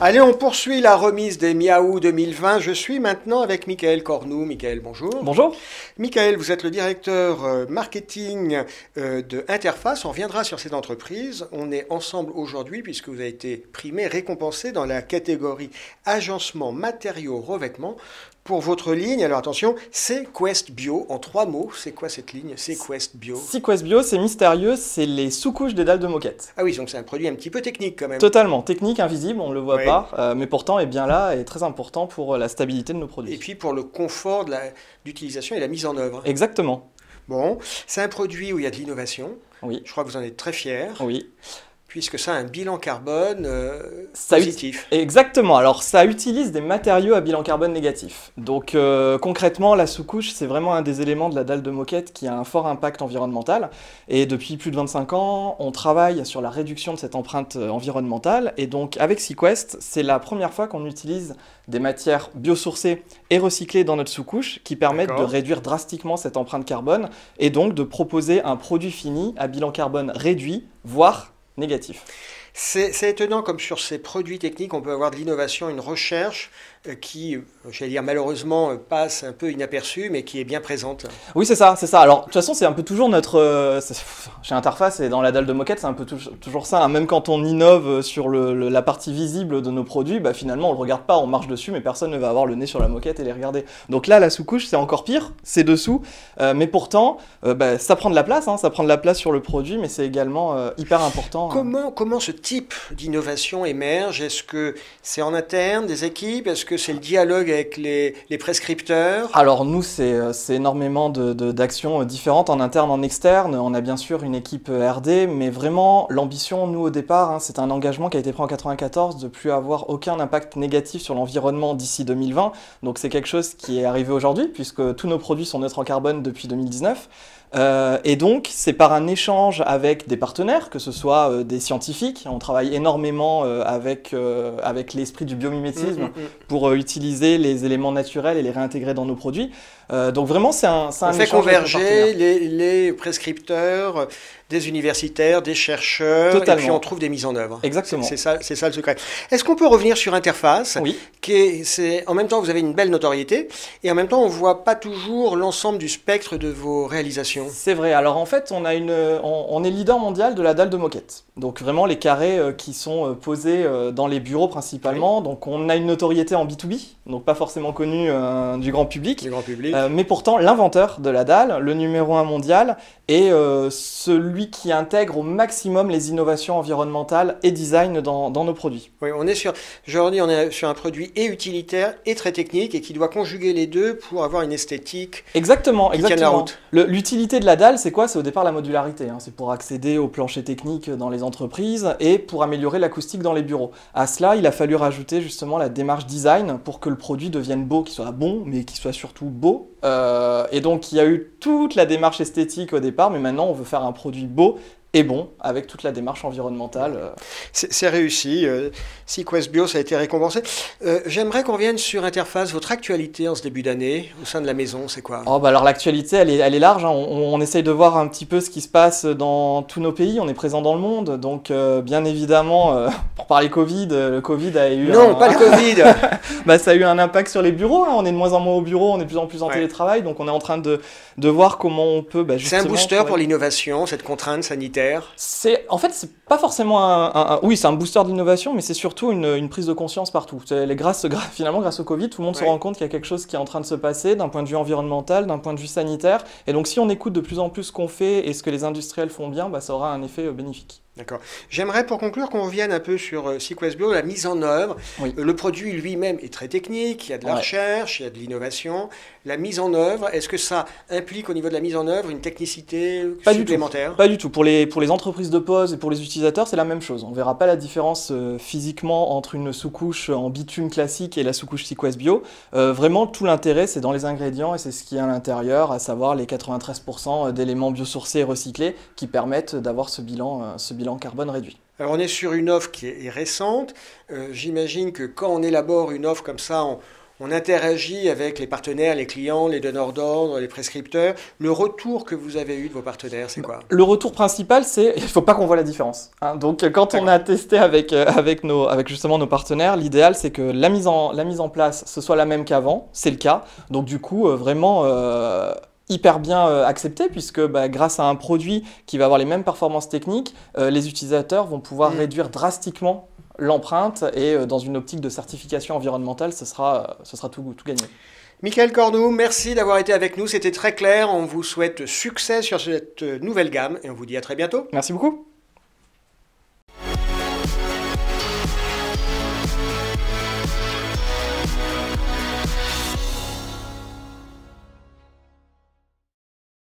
Allez, on poursuit la remise des Miaou 2020. Je suis maintenant avec Michael Cornoux. Michael, bonjour. Bonjour. Michael, vous êtes le directeur marketing de Interface. On reviendra sur cette entreprise. On est ensemble aujourd'hui puisque vous avez été primé, récompensé dans la catégorie agencement, matériaux, revêtements pour votre ligne. Alors attention, Sequest Bio, en 3 mots. C'est quoi cette ligne, Sequest Bio? Sequest Bio, c'est mystérieux, c'est les sous-couches des dalles de moquette. Ah oui, donc c'est un produit un petit peu technique quand même. Totalement, technique, invisible, on ne le voit Oui. pas, mais pourtant est bien là et très important pour la stabilité de nos produits. Et puis pour le confort d'utilisation et la mise en œuvre. Exactement. Bon, c'est un produit où il y a de l'innovation. Oui. Je crois que vous en êtes très fiers. Oui. Puisque ça a un bilan carbone positif. Exactement, alors ça utilise des matériaux à bilan carbone négatif. Donc concrètement, la sous-couche, c'est vraiment un des éléments de la dalle de moquette qui a un fort impact environnemental. Et depuis plus de 25 ans, on travaille sur la réduction de cette empreinte environnementale. Et donc avec Sequest, c'est la première fois qu'on utilise des matières biosourcées et recyclées dans notre sous-couche qui permettent de réduire drastiquement cette empreinte carbone et donc de proposer un produit fini à bilan carbone réduit, voire négatif. C'est étonnant comme sur ces produits techniques, on peut avoir de l'innovation, une recherche qui, j'allais dire malheureusement, passe un peu inaperçue, mais qui est bien présente. Oui, c'est ça, c'est ça. Alors, de toute façon, c'est un peu toujours notre... chez Interface et dans la dalle de moquette, c'est un peu toujours ça. Hein. Même quand on innove sur la partie visible de nos produits, bah, finalement, on ne le regarde pas, on marche dessus, mais personne ne va avoir le nez sur la moquette et les regarder. Donc là, la sous-couche, c'est encore pire, c'est dessous. Mais pourtant, bah, ça prend de la place, hein, ça prend de la place sur le produit, mais c'est également hyper important. Comment ce type d'innovation émerge? Est-ce que c'est en interne, des équipes? Est-ce que c'est le dialogue avec les prescripteurs? Alors nous, c'est énormément d'actions différentes en interne, en externe. On a bien sûr une équipe R&D, mais vraiment l'ambition, nous au départ, hein, c'est un engagement qui a été pris en 1994 de plus avoir aucun impact négatif sur l'environnement d'ici 2020. Donc c'est quelque chose qui est arrivé aujourd'hui, puisque tous nos produits sont neutres en carbone depuis 2019. Et donc, c'est par un échange avec des partenaires, que ce soit des scientifiques. On travaille énormément avec l'esprit du biomimétisme pour utiliser les éléments naturels et les réintégrer dans nos produits. Donc vraiment, c'est un échange. On fait converger les prescripteurs, des universitaires, des chercheurs, Totalement. Et puis on trouve des mises en œuvre. Exactement. C'est ça le secret. Est-ce qu'on peut revenir sur Interface? Oui. En même temps, vous avez une belle notoriété, et en même temps, on ne voit pas toujours l'ensemble du spectre de vos réalisations. C'est vrai. Alors en fait, on est leader mondial de la dalle de moquette. Donc vraiment les carrés qui sont posés dans les bureaux principalement. Oui. Donc on a une notoriété en B2B, donc pas forcément connue du grand public. Mais pourtant l'inventeur de la dalle, le numéro 1 mondial, est celui qui intègre au maximum les innovations environnementales et design dans nos produits. Oui, on est sur un produit et utilitaire et très technique et qui doit conjuguer les deux pour avoir une esthétique qui tienne la route. L'utilité de la dalle, c'est quoi? C'est au départ la modularité. Hein. C'est pour accéder au plancher technique dans les entreprises et pour améliorer l'acoustique dans les bureaux. À cela, il a fallu rajouter justement la démarche design pour que le produit devienne beau, qu'il soit bon, mais qu'il soit surtout beau. Et donc, il y a eu toute la démarche esthétique au départ, mais maintenant, on veut faire un produit beau et bon, avec toute la démarche environnementale. C'est réussi. Sequest Bio, ça a été récompensé. J'aimerais qu'on revienne sur Interface. Votre actualité en ce début d'année, au sein de la maison, c'est quoi? Alors l'actualité, elle est large. Hein. On essaye de voir un petit peu ce qui se passe dans tous nos pays. On est présent dans le monde. Donc, bien évidemment, pour parler Covid, le Covid a eu... Non, pas le Covid. Ça a eu un impact sur les bureaux. Hein. On est de moins en moins au bureau. On est de plus en plus en télétravail. Donc, on est en train de voir comment on peut... c'est un booster pour l'innovation, cette contrainte sanitaire. C'est pas forcément oui, c'est un booster d'innovation, mais c'est surtout une prise de conscience partout. Finalement, grâce au Covid, tout le monde se rend compte qu'il y a quelque chose qui est en train de se passer d'un point de vue environnemental, d'un point de vue sanitaire. Et donc, si on écoute de plus en plus ce qu'on fait et ce que les industriels font bien, ça aura un effet bénéfique. D'accord. J'aimerais pour conclure qu'on revienne un peu sur Sequest Bio, la mise en œuvre. Oui. Le produit lui-même est très technique, il y a de la recherche, il y a de l'innovation. La mise en œuvre, est-ce que ça implique au niveau de la mise en œuvre une technicité supplémentaire? Pas du tout. Pour les entreprises de pose et pour les utilisateurs, c'est la même chose. On ne verra pas la différence physiquement entre une sous-couche en bitume classique et la sous-couche Sequest Bio. Vraiment, tout l'intérêt, c'est dans les ingrédients et c'est ce qu'il y a à l'intérieur, à savoir les 93% d'éléments biosourcés et recyclés qui permettent d'avoir ce bilan carbone réduit. Alors on est sur une offre qui est récente. J'imagine que quand on élabore une offre comme ça, on interagit avec les partenaires, les clients, les donneurs d'ordre, les prescripteurs. Le retour que vous avez eu de vos partenaires, c'est quoi? Le retour principal, c'est il ne faut pas qu'on voit la différence. Hein. Donc, quand on a testé avec justement nos partenaires, l'idéal, c'est que la mise en place, ce soit la même qu'avant. C'est le cas. Donc, du coup, vraiment hyper bien accepté, puisque grâce à un produit qui va avoir les mêmes performances techniques, les utilisateurs vont pouvoir réduire drastiquement l'empreinte et dans une optique de certification environnementale, ce sera tout gagné. Michael Cornoux, merci d'avoir été avec nous, c'était très clair. On vous souhaite succès sur cette nouvelle gamme et on vous dit à très bientôt. Merci beaucoup.